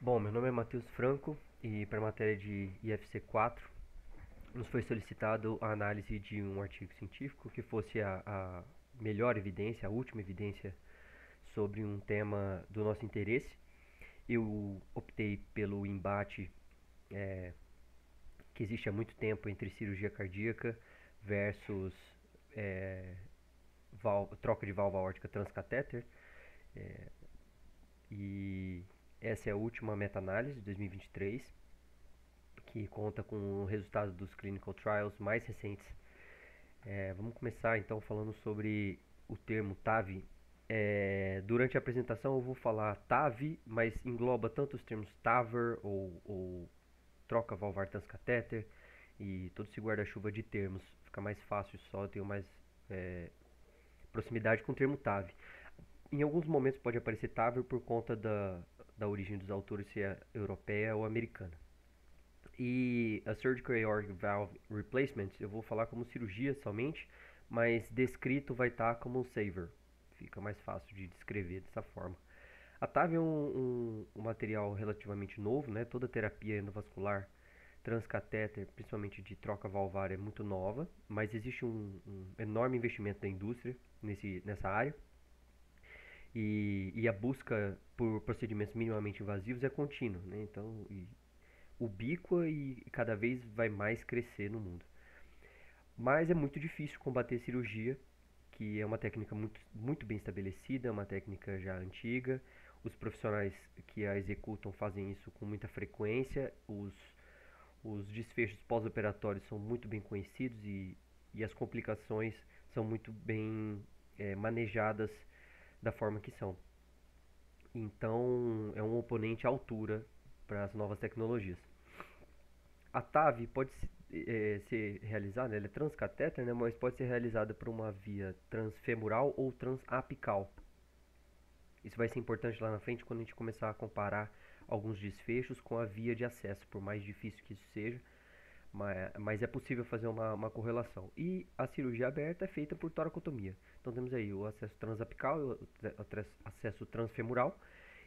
Bom, meu nome é Matheus Franco e para a matéria de IFC 4 nos foi solicitado a análise de um artigo científico que fosse a melhor evidência, a última evidência sobre um tema do nosso interesse. Eu optei pelo embate que existe há muito tempo entre cirurgia cardíaca versus é, troca de válvula aórtica transcatéter, e essa é a última meta-análise de 2023 que conta com o resultado dos clinical trials mais recentes. Vamos começar então falando sobre o termo TAVI. Durante a apresentação eu vou falar TAVI, mas engloba tanto os termos TAVR ou troca valvar transcatéter e todo esse guarda-chuva de termos. Fica mais fácil só, eu tenho mais proximidade com o termo TAVI. Em alguns momentos pode aparecer TAVR por conta da origem dos autores, se é europeia ou americana. E a Surgical Aortic Valve Replacement eu vou falar como cirurgia somente, mas descrito vai estar como um SAVR. Fica mais fácil de descrever dessa forma. A TAV é um material relativamente novo, né? Toda terapia endovascular transcatéter, principalmente de troca valvar, é muito nova, mas existe um enorme investimento da indústria nessa área. E a busca por procedimentos minimamente invasivos é contínua, né? Então, ubíqua e cada vez vai mais crescer no mundo. Mas é muito difícil combater cirurgia, que é uma técnica muito bem estabelecida, é uma técnica já antiga. Os profissionais que a executam fazem isso com muita frequência. Os desfechos pós-operatórios são muito bem conhecidos e as complicações são muito bem manejadas da forma que são. Então, é um oponente à altura para as novas tecnologias. A TAV pode ser realizada, ela é transcatéter, né, mas pode ser realizada por uma via transfemoral ou transapical. Isso vai ser importante lá na frente quando a gente começar a comparar alguns desfechos com a via de acesso, por mais difícil que isso seja, mas é possível fazer uma correlação. E a cirurgia aberta é feita por toracotomia. Então temos aí o acesso transapical, o acesso transfemoral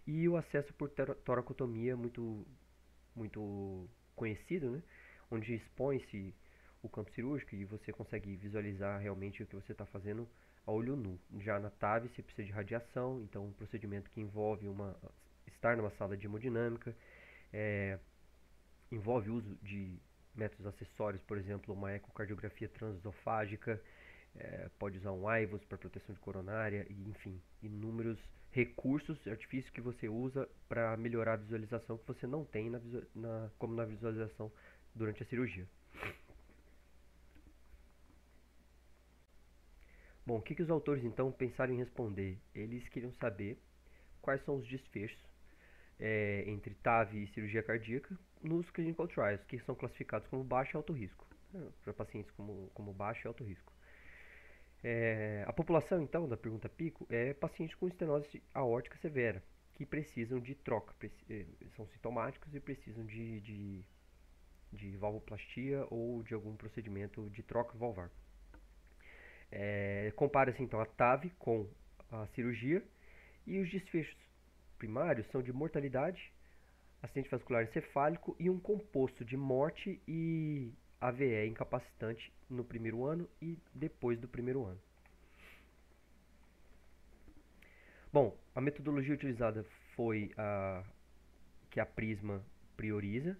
e o acesso por toracotomia muito conhecido, né? Onde expõe-se o campo cirúrgico e você consegue visualizar realmente o que você está fazendo a olho nu. Já na TAV você precisa de radiação, então um procedimento que envolve estar numa sala de hemodinâmica, é, envolve o uso de métodos acessórios, por exemplo, uma ecocardiografia transesofágica, pode usar um IVUS para proteção de coronária, e enfim, inúmeros recursos, artifícios que você usa para melhorar a visualização que você não tem como na visualização durante a cirurgia. Bom, o que os autores então pensaram em responder? Eles queriam saber quais são os desfechos entre TAV e cirurgia cardíaca nos clinical trials, que são classificados como baixo e alto risco, para pacientes como baixo e alto risco. A população, então, da pergunta Pico, é pacientes com estenose aórtica severa, que precisam de troca, são sintomáticos e precisam de valvoplastia ou de algum procedimento de troca valvar. Compara-se, então, a TAV com a cirurgia e os desfechos primários são de mortalidade, acidente vascular encefálico e um composto de morte e AVE incapacitante no primeiro ano e depois do primeiro ano. Bom, a metodologia utilizada foi a que a Prisma prioriza,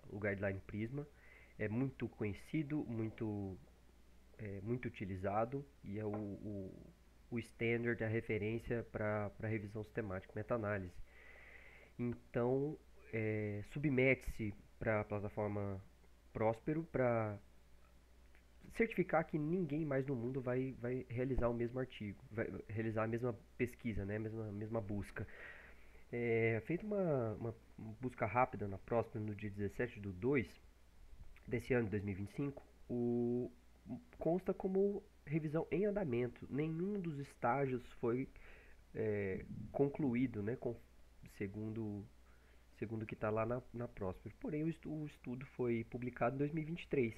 o guideline Prisma. É muito conhecido, muito utilizado e é o standard, a referência para revisão sistemática, meta-análise. Então, submete-se para a plataforma Próspero para certificar que ninguém mais no mundo vai realizar o mesmo artigo, vai realizar a mesma pesquisa, né, a mesma busca. Feita uma busca rápida na Próspero no dia 17 do 2 desse ano de 2025, consta como revisão em andamento. Nenhum dos estágios foi concluído, né, segundo segundo o que está lá na Próspero. Porém, o estudo foi publicado em 2023.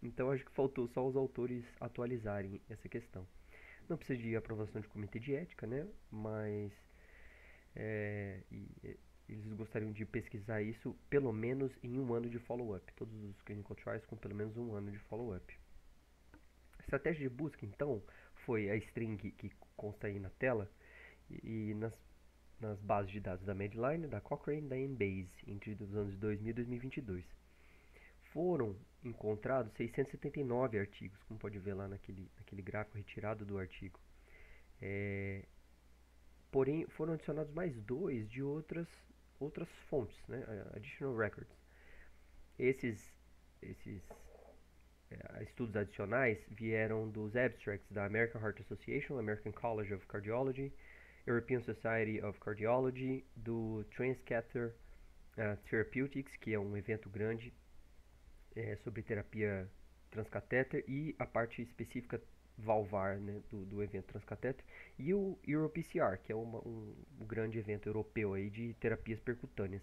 Então, acho que faltou só os autores atualizarem essa questão. Não precisa de aprovação de comitê de ética, né? Mas eles gostariam de pesquisar isso pelo menos em um ano de follow-up. Todos os clinical trials com pelo menos um ano de follow-up. A estratégia de busca, então, foi a string que consta aí na tela e nas bases de dados da Medline, da Cochrane e da Embase entre os anos 2000 e 2022. Foram encontrados 679 artigos, como pode ver lá naquele gráfico retirado do artigo. Porém, foram adicionados mais dois de outras fontes, né? Additional records. Esses estudos adicionais vieram dos abstracts da American Heart Association, American College of Cardiology, European Society of Cardiology, do Transcatheter Therapeutics, que é um evento grande sobre terapia transcatéter, e a parte específica valvar, né, do evento transcatéter, e o EuroPCR, que é um grande evento europeu aí de terapias percutâneas.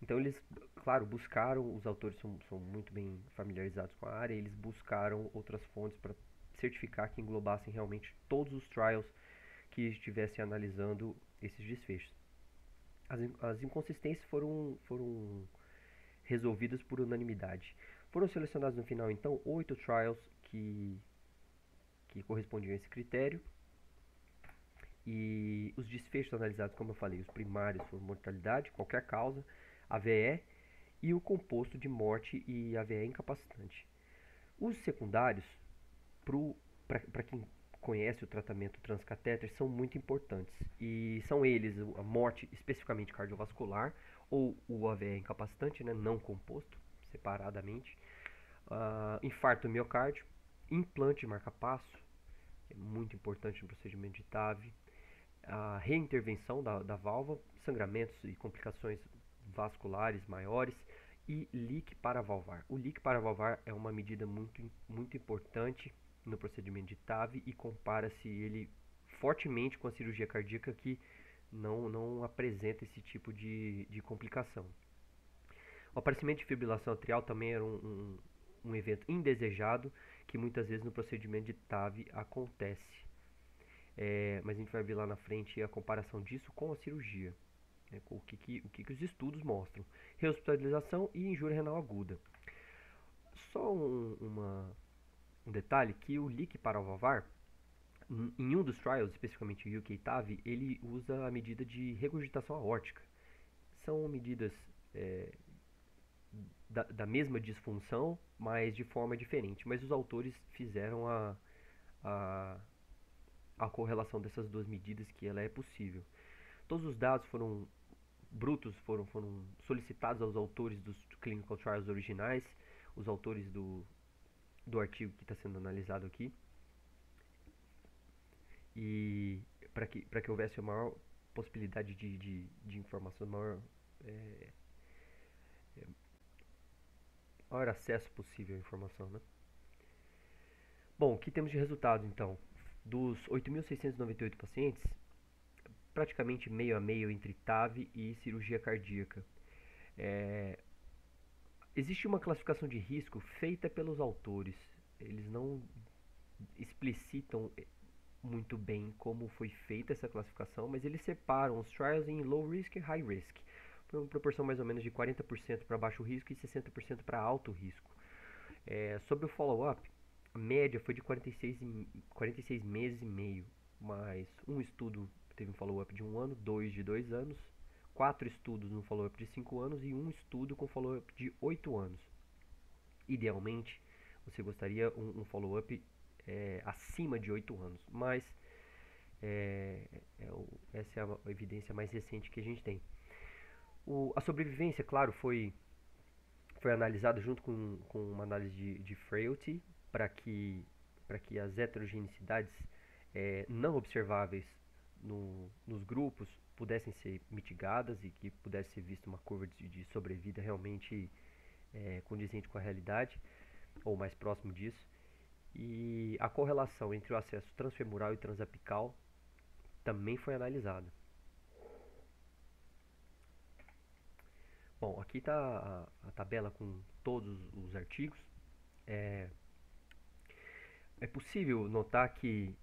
Então eles, claro, buscaram, os autores são muito bem familiarizados com a área, eles buscaram outras fontes para certificar que englobassem realmente todos os trials que estivessem analisando esses desfechos. As inconsistências foram resolvidas por unanimidade. Foram selecionados no final, então, 8 trials que correspondiam a esse critério. E os desfechos analisados, como eu falei, os primários foram mortalidade, qualquer causa, AVE e o composto de morte e AVE incapacitante. Os secundários, para quem conhece o tratamento transcatéter, são muito importantes. E são eles a morte especificamente cardiovascular ou o AVE incapacitante, né, não composto, separadamente. Infarto do miocárdio, implante de marca-passo, que é muito importante no procedimento de TAV. A reintervenção da válvula, sangramentos e complicações vasculares maiores e leak paravalvar. O leak paravalvar é uma medida muito importante no procedimento de TAV e compara-se ele fortemente com a cirurgia cardíaca, que não apresenta esse tipo de complicação. O aparecimento de fibrilação atrial também era um evento indesejado que muitas vezes no procedimento de TAV acontece. Mas a gente vai ver lá na frente a comparação disso com a cirurgia, né, com o que os estudos mostram. Rehospitalização e injúria renal aguda. Só um detalhe, que o leak paravalvar, em um dos trials, especificamente o UK TAV, ele usa a medida de regurgitação aórtica. São medidas da mesma disfunção, mas de forma diferente. Mas os autores fizeram a correlação dessas duas medidas, que ela é possível. Todos os dados brutos foram solicitados aos autores dos clinical trials originais, os autores do artigo que está sendo analisado aqui, e para que houvesse a maior possibilidade de informação, maior acesso possível à informação, né? Bom, o que temos de resultado então? Dos 8.698 pacientes, praticamente meio a meio entre TAV e cirurgia cardíaca. Existe uma classificação de risco feita pelos autores. Eles não explicitam muito bem como foi feita essa classificação, mas eles separam os trials em low risk e high risk, por uma proporção mais ou menos de 40% para baixo risco e 60% para alto risco. Sobre o follow-up, a média foi de 46 meses e meio, mas um estudo teve um follow-up de 1 ano, 2 de 2 anos, 4 estudos no follow-up de 5 anos e um estudo com follow-up de 8 anos. Idealmente, você gostaria um follow-up acima de 8 anos, mas essa é a evidência mais recente que a gente tem. A sobrevivência, claro, foi analisada junto com uma análise de frailty, para que as heterogeneidades não observáveis nos grupos pudessem ser mitigadas e que pudesse ser vista uma curva de sobrevida realmente condizente com a realidade, ou mais próximo disso. E a correlação entre o acesso transfemoral e transapical também foi analisada. Bom, aqui está a tabela com todos os artigos. É possível notar que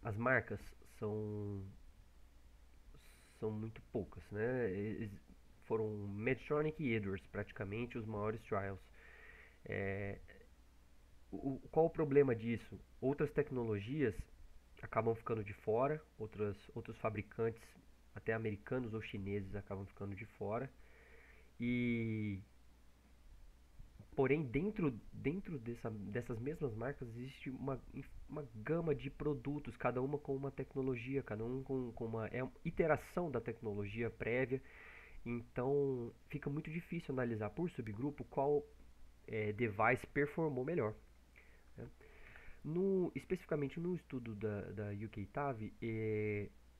as marcas são são muito poucas, né? Foram Medtronic e Edwards praticamente os maiores trials. É, qual o problema disso? Outras tecnologias acabam ficando de fora, outros fabricantes, até americanos ou chineses, acabam ficando de fora. E porém dentro dessas mesmas marcas existe uma gama de produtos, cada uma com uma tecnologia, cada um com uma iteração da tecnologia prévia. Então fica muito difícil analisar por subgrupo qual device performou melhor, né? Especificamente no estudo da UK TAV,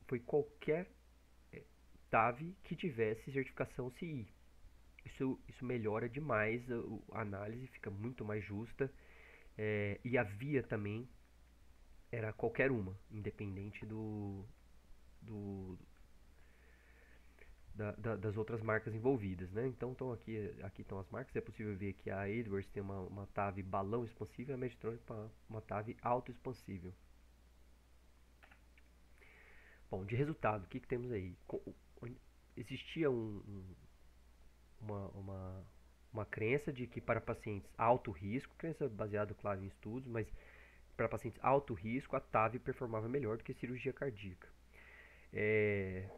foi qualquer TAV que tivesse certificação CI. Isso melhora demais a análise, fica muito mais justa. E a via também era qualquer uma, independente do, das outras marcas envolvidas, né? Então aqui estão as marcas. É possível ver que a Edwards tem uma TAV balão expansível e a Medtronic uma TAV autoexpansível. Bom, de resultado, o que temos aí? Existia uma, uma, uma crença de que para pacientes alto risco, crença baseada, claro, em estudos, mas para pacientes alto risco, a TAV performava melhor do que a cirurgia cardíaca.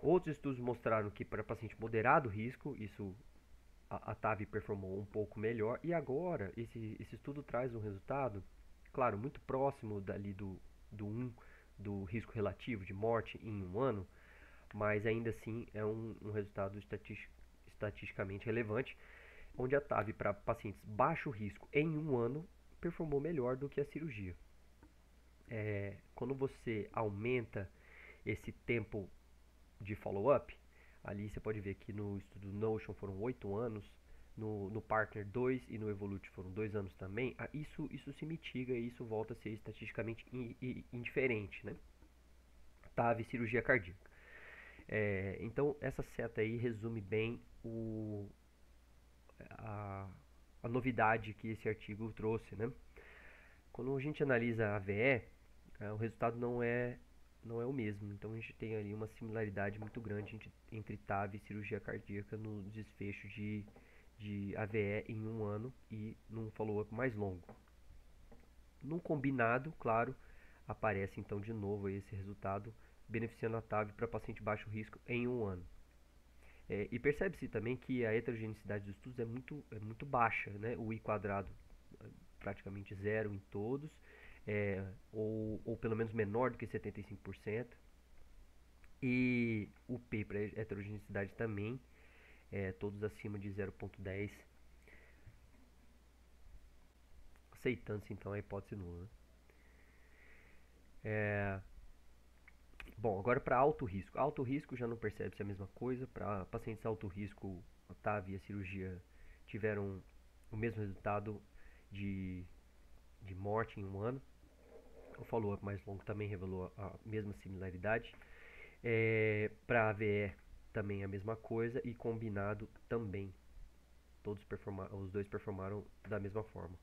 Outros estudos mostraram que para paciente moderado risco, a TAV performou um pouco melhor. E agora, esse estudo traz um resultado, claro, muito próximo dali do risco relativo de morte em um ano, mas ainda assim é um resultado estatisticamente relevante, onde a TAV para pacientes baixo risco em um ano performou melhor do que a cirurgia. Quando você aumenta esse tempo de follow-up, ali você pode ver que no estudo Notion foram 8 anos, no Partner 2 e no Evolute foram 2 anos também. Isso se mitiga e isso volta a ser estatisticamente indiferente, né? TAV cirurgia cardíaca. Então essa seta aí resume bem a novidade que esse artigo trouxe, né? Quando a gente analisa a AVE, o resultado não é o mesmo. Então a gente tem ali uma similaridade muito grande entre TAV e cirurgia cardíaca no desfecho de AVE em um ano e num follow-up mais longo. Num combinado, claro, aparece então de novo esse resultado beneficiando a TAV para paciente baixo risco em um ano. E percebe-se também que a heterogeneidade dos estudos é muito baixa, né? O I quadrado praticamente zero em todos, ou pelo menos menor do que 75%. E o P para heterogeneidade também, todos acima de 0,10, aceitando-se então a hipótese nula. Bom, agora para alto risco. Alto risco já não percebe-se a mesma coisa. Para pacientes alto risco, a TAV e a cirurgia tiveram o mesmo resultado de morte em um ano. O follow-up mais longo também revelou a mesma similaridade. Para a AVE também a mesma coisa e combinado também. Os dois performaram da mesma forma.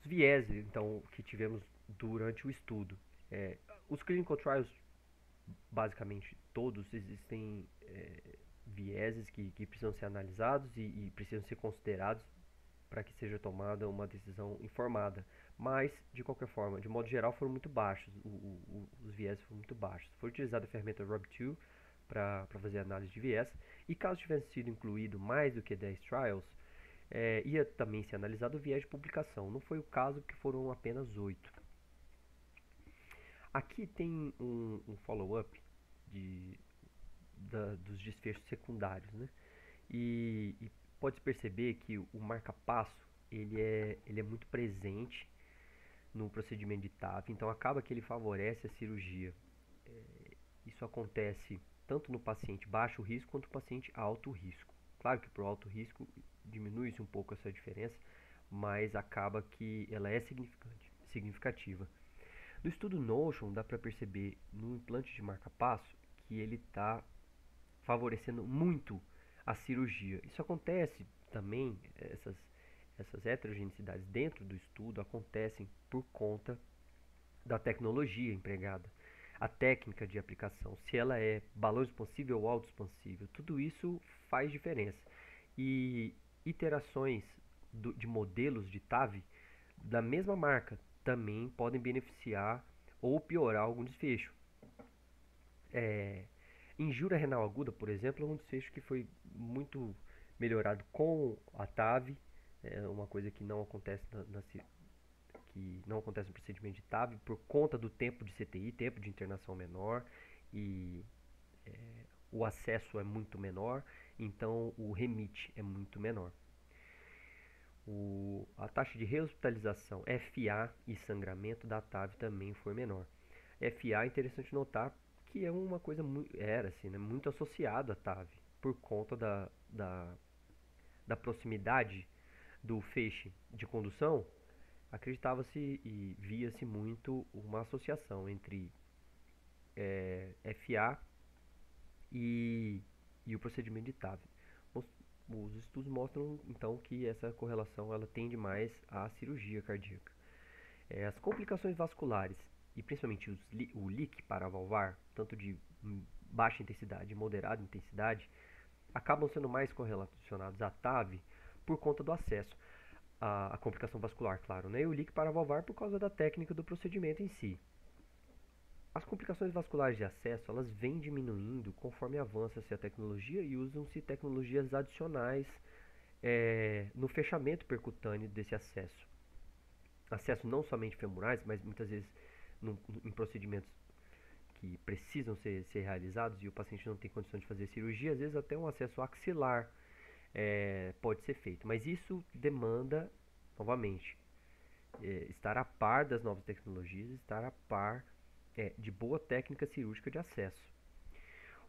Os vieses, então, que tivemos durante o estudo. Os clinical trials, basicamente todos, existem vieses que precisam ser analisados e precisam ser considerados para que seja tomada uma decisão informada. Mas, de qualquer forma, de modo geral, foram muito baixos. Os vieses foram muito baixos. Foi utilizada a ferramenta RUB2 para fazer análise de viés. E caso tivesse sido incluído mais do que 10 trials, ia também ser analisado o viés de publicação. Não foi o caso, porque foram apenas 8. Aqui tem um follow-up dos desfechos secundários, né? E pode-se perceber que o marca-passo ele é muito presente no procedimento de TAV, então acaba que ele favorece a cirurgia. Isso acontece tanto no paciente baixo risco quanto no paciente alto risco. Claro que para o alto risco diminui-se um pouco essa diferença, mas acaba que ela é significativa. No estudo Notion dá para perceber no implante de marca-passo que ele está favorecendo muito a cirurgia. Isso acontece também, essas heterogeneidades dentro do estudo acontecem por conta da tecnologia empregada. a técnica de aplicação, se ela é balão expansível ou autoexpansível, tudo isso faz diferença. E iterações de modelos de TAV da mesma marca também podem beneficiar ou piorar algum desfecho. É, injúria renal aguda, por exemplo, é um desfecho que foi muito melhorado com a TAV, é uma coisa que não acontece que não acontece no procedimento de TAV por conta do tempo de CTI, tempo de internação menor, e o acesso é muito menor, então o remite é muito menor. A taxa de rehospitalização, FA e sangramento da TAV também foi menor. FA é interessante notar que é uma coisa era assim, né, muito associada à TAV por conta da proximidade do feixe de condução. Acreditava-se e via-se muito uma associação entre FA e o procedimento de TAV. Os estudos mostram então que essa correlação ela tende mais à cirurgia cardíaca. As complicações vasculares e principalmente o leak paravalvar, tanto de baixa intensidade e moderada intensidade, acabam sendo mais correlacionados à TAV por conta do acesso à complicação vascular, claro, né? E o leak paravalvar por causa da técnica do procedimento em si. As complicações vasculares de acesso elas vêm diminuindo conforme avança-se a tecnologia e usam-se tecnologias adicionais no fechamento percutâneo desse acesso. Acesso não somente femorais, mas muitas vezes em procedimentos que precisam ser realizados e o paciente não tem condição de fazer cirurgia, às vezes até um acesso axilar pode ser feito. Mas isso demanda, novamente, estar a par das novas tecnologias, estar a par de boa técnica cirúrgica de acesso.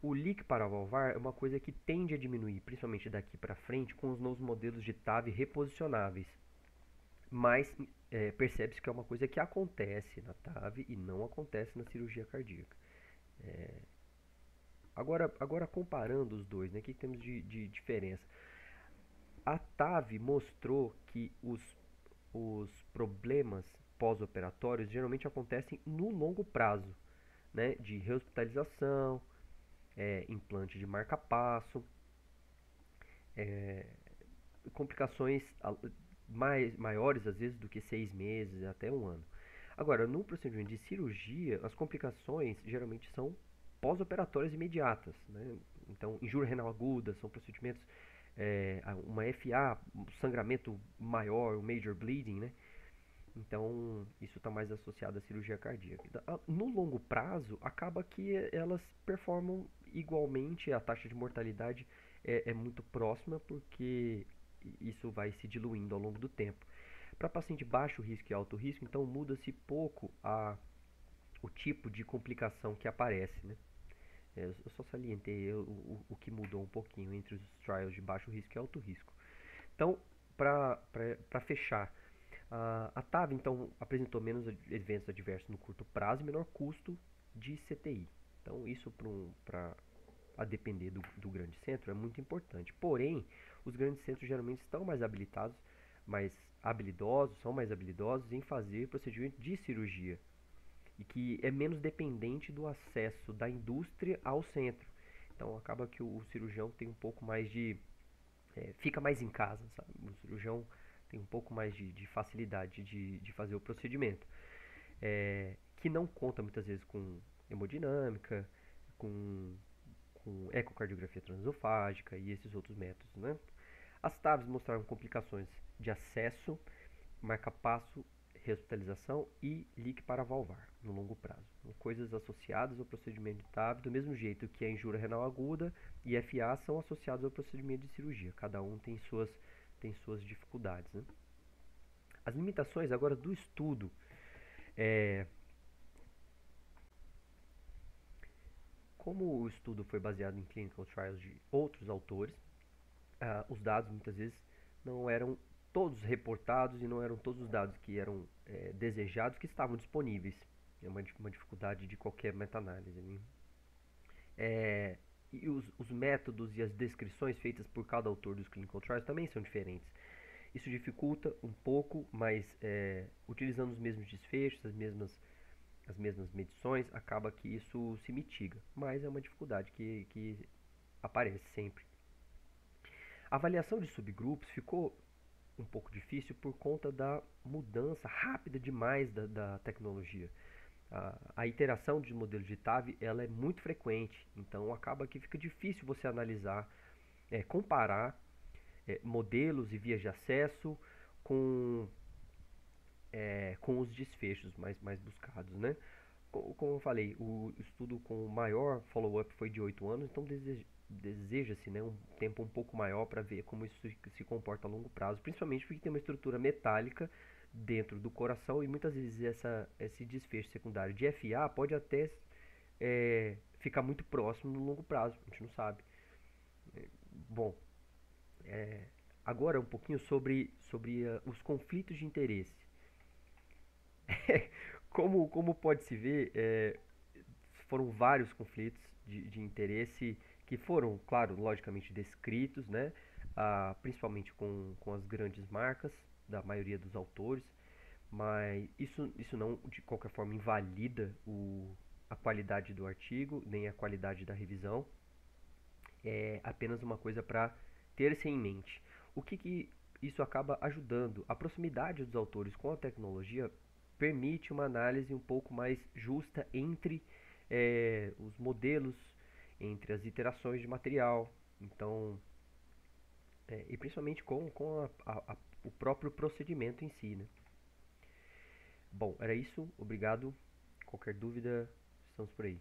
O leak paravalvar é uma coisa que tende a diminuir, principalmente daqui para frente, com os novos modelos de TAV reposicionáveis. Mas percebe-se que é uma coisa que acontece na TAV e não acontece na cirurgia cardíaca. Agora comparando os dois, né, o que temos de diferença? A TAV mostrou que os problemas pós-operatórios geralmente acontecem no longo prazo, né, de rehospitalização, implante de marca-passo, complicações maiores às vezes do que 6 meses até um ano. Agora, no procedimento de cirurgia, as complicações geralmente são pós-operatórias imediatas, né? Então, injúria renal aguda são procedimentos, uma FA, um sangramento maior, o major bleeding, né? Então, isso está mais associado à cirurgia cardíaca. No longo prazo, acaba que elas performam igualmente, a taxa de mortalidade é muito próxima, porque isso vai se diluindo ao longo do tempo. Para paciente baixo risco e alto risco, então muda-se pouco o tipo de complicação que aparece, né? Eu só salientei o que mudou um pouquinho entre os trials de baixo risco e alto risco. Então, para fechar, a TAV então apresentou menos eventos adversos no curto prazo e menor custo de CTI. Então, isso a depender do grande centro é muito importante. Porém, os grandes centros geralmente estão mais habilitados, são mais habilidosos em fazer procedimento de cirurgia e que é menos dependente do acesso da indústria ao centro. Então, acaba que o cirurgião tem um pouco mais fica mais em casa, sabe? O cirurgião tem um pouco mais de facilidade de fazer o procedimento, que não conta muitas vezes com hemodinâmica, com ecocardiografia transesofágica e esses outros métodos, né? As TAVs mostraram complicações de acesso, marca-passo, rehospitalização e leak paravalvar no longo prazo. Coisas associadas ao procedimento de TAV, do mesmo jeito que a injúria renal aguda e FA são associados ao procedimento de cirurgia. Cada um tem suas dificuldades, né? As limitações agora do estudo. Como o estudo foi baseado em clinical trials de outros autores, os dados muitas vezes não eram todos reportados e não eram todos os dados que eram desejados que estavam disponíveis. É uma dificuldade de qualquer meta-análise, né? E os métodos e as descrições feitas por cada autor dos clinical trials também são diferentes. Isso dificulta um pouco, mas utilizando os mesmos desfechos, as mesmas as mesmas medições, acaba que isso se mitiga, mas é uma dificuldade que aparece sempre. A avaliação de subgrupos ficou um pouco difícil por conta da mudança rápida demais da tecnologia. A iteração de modelos de TAV ela é muito frequente, então acaba que fica difícil você analisar, comparar modelos e vias de acesso com, com os desfechos mais buscados, né? Como eu falei, o estudo com o maior follow-up foi de 8 anos, então deseja-se, né, um tempo um pouco maior para ver como isso se comporta a longo prazo, principalmente porque tem uma estrutura metálica dentro do coração e muitas vezes esse desfecho secundário de FA pode até ficar muito próximo no longo prazo, a gente não sabe. Bom, agora um pouquinho sobre os conflitos de interesse. Como pode se ver, foram vários conflitos de interesse que foram, claro, logicamente descritos, né? Principalmente com as grandes marcas da maioria dos autores, mas isso não de qualquer forma invalida a qualidade do artigo, nem a qualidade da revisão. É apenas uma coisa para ter-se em mente. O que isso acaba ajudando? A proximidade dos autores com a tecnologia permite uma análise um pouco mais justa entre os modelos, entre as iterações de material, então, e principalmente com o próprio procedimento em si, né? Bom, era isso. Obrigado. Qualquer dúvida, estamos por aí.